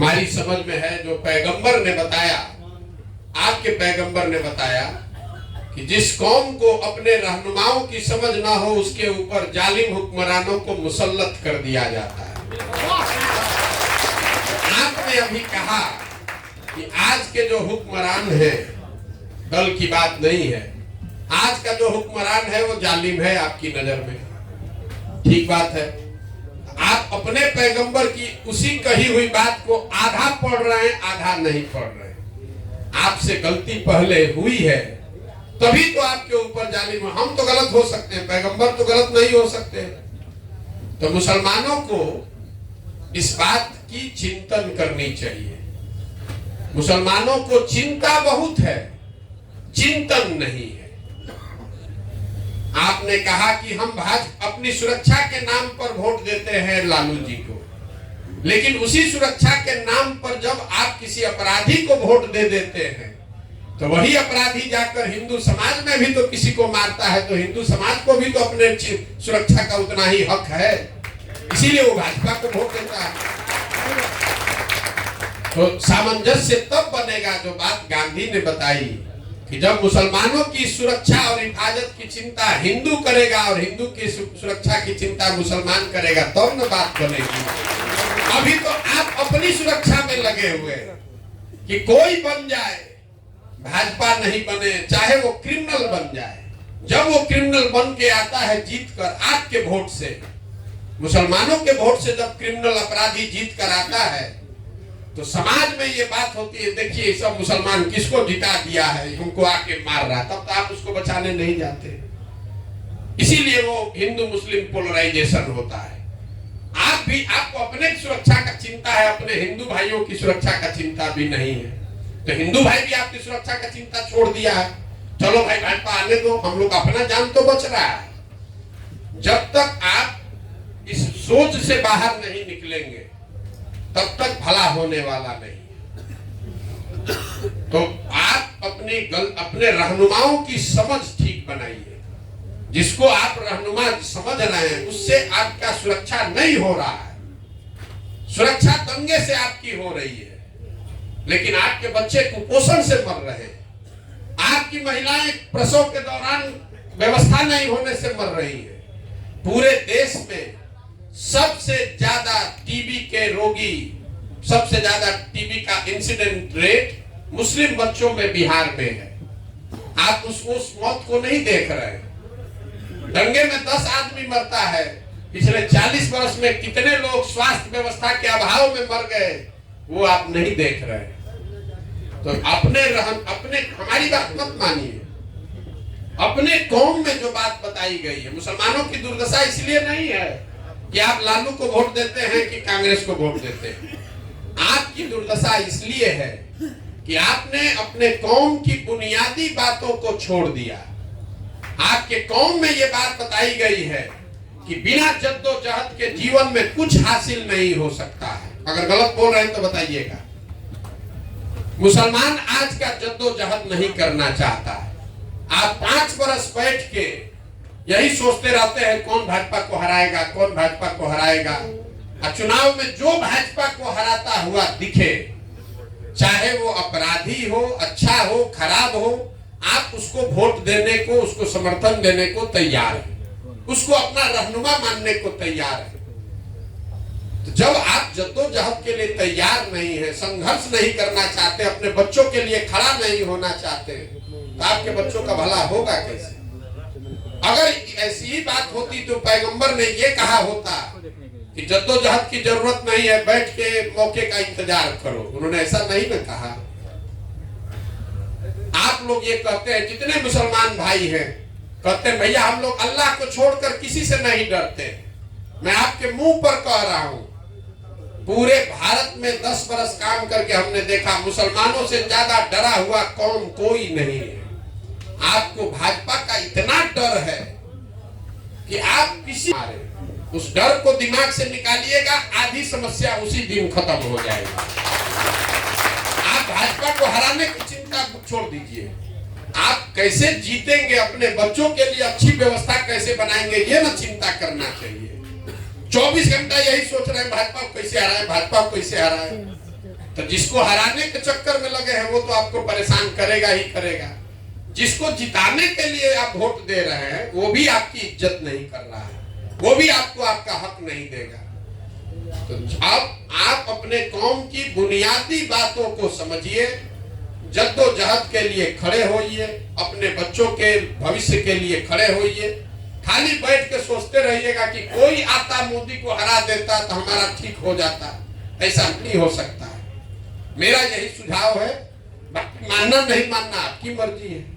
हमारी समझ में है जो पैगंबर ने बताया, आपके पैगंबर ने बताया कि जिस कौम को अपने रहनुमाओं की समझ ना हो उसके ऊपर जालिम हुक्मरानों को मुसल्लत कर दिया जाता है। आपने अभी कहा कि आज के जो हुक्मरान हैं, दल की बात नहीं है, आज का जो हुक्मरान है वो जालिम है आपकी नजर में। ठीक बात है, आप अपने पैगंबर की उसी कही हुई बात को आधा पढ़ रहे हैं, आधा नहीं पढ़ रहे हैं। आपसे गलती पहले हुई है तभी तो आपके ऊपर जालिम। हम तो गलत हो सकते हैं, पैगंबर तो गलत नहीं हो सकते। तो मुसलमानों को इस बात की चिंतन करनी चाहिए। मुसलमानों को चिंता बहुत है, चिंतन नहीं है। आपने कहा कि हम भाजपा अपनी सुरक्षा के नाम पर वोट देते हैं लालू जी को, लेकिन उसी सुरक्षा के नाम पर जब आप किसी अपराधी को वोट दे देते हैं तो वही अपराधी जाकर हिंदू समाज में भी तो किसी को मारता है, तो हिंदू समाज को भी तो अपने सुरक्षा का उतना ही हक है, इसीलिए वो भाजपा को वोट देता है। तो सामंजस्य तब बनेगा जो बात गांधी ने बताई कि जब मुसलमानों की सुरक्षा और हिफाजत की चिंता हिंदू करेगा और हिंदू की सुरक्षा की चिंता मुसलमान करेगा, तब न बात बनेगी। अभी तो आप अपनी सुरक्षा में लगे हुए कि कोई बन जाए, भाजपा नहीं बने, चाहे वो क्रिमिनल बन जाए। जब वो क्रिमिनल बन के आता है जीत कर आपके वोट से, मुसलमानों के वोट से जब क्रिमिनल अपराधी जीत कर आता है तो समाज में ये बात होती है, देखिए सब मुसलमान किसको जिता दिया है, हमको आके मार रहा है, तब तो आप उसको बचाने नहीं जाते। इसीलिए वो हिंदू मुस्लिम पोलराइजेशन होता है। आप भी, आपको अपने सुरक्षा का चिंता है, अपने हिंदू भाइयों की सुरक्षा का चिंता भी नहीं है। तो हिंदू भाई भी आपकी सुरक्षा का चिंता छोड़ दिया है, चलो भाई भाजपा आने दो, हम लोग अपना जान तो बच रहा है। जब तक आप इस सोच से बाहर नहीं निकलेंगे तब तक भला होने वाला नहीं। तो आप अपने रहनुमाओं की समझ ठीक बनाइए। जिसको आप रहनुमा समझ रहे हैं उससे आपका सुरक्षा नहीं हो रहा है, सुरक्षा दंगे से आपकी हो रही है, लेकिन आपके बच्चे कुपोषण से मर रहे हैं, आपकी महिलाएं प्रसव के दौरान व्यवस्था नहीं होने से मर रही है। पूरे देश में सबसे ज्यादा टीबी के रोगी, सबसे ज्यादा टीबी का इंसिडेंट रेट मुस्लिम बच्चों में बिहार में है। आप उस मौत को नहीं देख रहे। दंगे में 10 आदमी मरता है, पिछले 40 वर्ष में कितने लोग स्वास्थ्य व्यवस्था के अभाव में मर गए वो आप नहीं देख रहे। तो अपने हमारी बात मत मानिए। अपने कौम में जो बात बताई गई है, मुसलमानों की दुर्दशा इसलिए नहीं है कि आप लालू को वोट देते हैं कि कांग्रेस को वोट देते हैं। आपकी दुर्दशा इसलिए है कि आपने अपने कौम की बुनियादी बातों को छोड़ दिया। आपके कौम में ये बात बताई गई है कि बिना जद्दोजहद के जीवन में कुछ हासिल नहीं हो सकता है। अगर गलत बोल रहे हैं तो बताइएगा। मुसलमान आज का जद्दोजहद नहीं करना चाहता है। आप 5 बरस बैठ के यही सोचते रहते हैं कौन भाजपा को हराएगा, कौन भाजपा को हराएगा। और चुनाव में जो भाजपा को हराता हुआ दिखे, चाहे वो अपराधी हो, अच्छा हो, खराब हो, आप उसको वोट देने को, उसको समर्थन देने को तैयार है, उसको अपना रहनुमा मानने को तैयार है। तो जब आप जद्दोजहद के लिए तैयार नहीं है, संघर्ष नहीं करना चाहते, अपने बच्चों के लिए खड़ा नहीं होना चाहते, तो आपके बच्चों का भला होगा कैसे? अगर ऐसी ही बात होती तो पैगंबर ने ये कहा होता कि जद्दोजहद की जरूरत नहीं है, बैठ के मौके का इंतजार करो। उन्होंने ऐसा नहीं ना कहा। आप लोग ये कहते हैं, जितने मुसलमान भाई हैं कहते हैं भैया हम लोग अल्लाह को छोड़कर किसी से नहीं डरते। मैं आपके मुंह पर कह रहा हूं, पूरे भारत में 10 बरस काम करके हमने देखा मुसलमानों से ज्यादा डरा हुआ कौम कोई नहीं है। आपको भाजपा का इतना डर है कि आप किसी उस डर को दिमाग से निकालिएगा, आधी समस्या उसी दिन खत्म हो जाएगी। आप भाजपा को हराने की चिंता छोड़ दीजिए, आप कैसे जीतेंगे, अपने बच्चों के लिए अच्छी व्यवस्था कैसे बनाएंगे, ये ना चिंता करना चाहिए। 24 घंटा यही सोच रहे हैं भाजपा को कैसे हराए, भाजपा को कैसे हराए। तो जिसको हराने के चक्कर में लगे हैं वो तो आपको परेशान करेगा ही करेगा। जिसको जिताने के लिए आप वोट दे रहे हैं वो भी आपकी इज्जत नहीं कर रहा है, वो भी आपको आपका हक नहीं देगा। तो आप अपने कौम की बुनियादी बातों को समझिए, जद्दोजहद के लिए खड़े होइए, अपने बच्चों के भविष्य के लिए खड़े होइए। खाली बैठ के सोचते रहिएगा कि कोई आता मोदी को हरा देता तो हमारा ठीक हो जाता, ऐसा नहीं हो सकता है। मेरा यही सुझाव है, बाकी मानना नहीं मानना आपकी मर्जी है।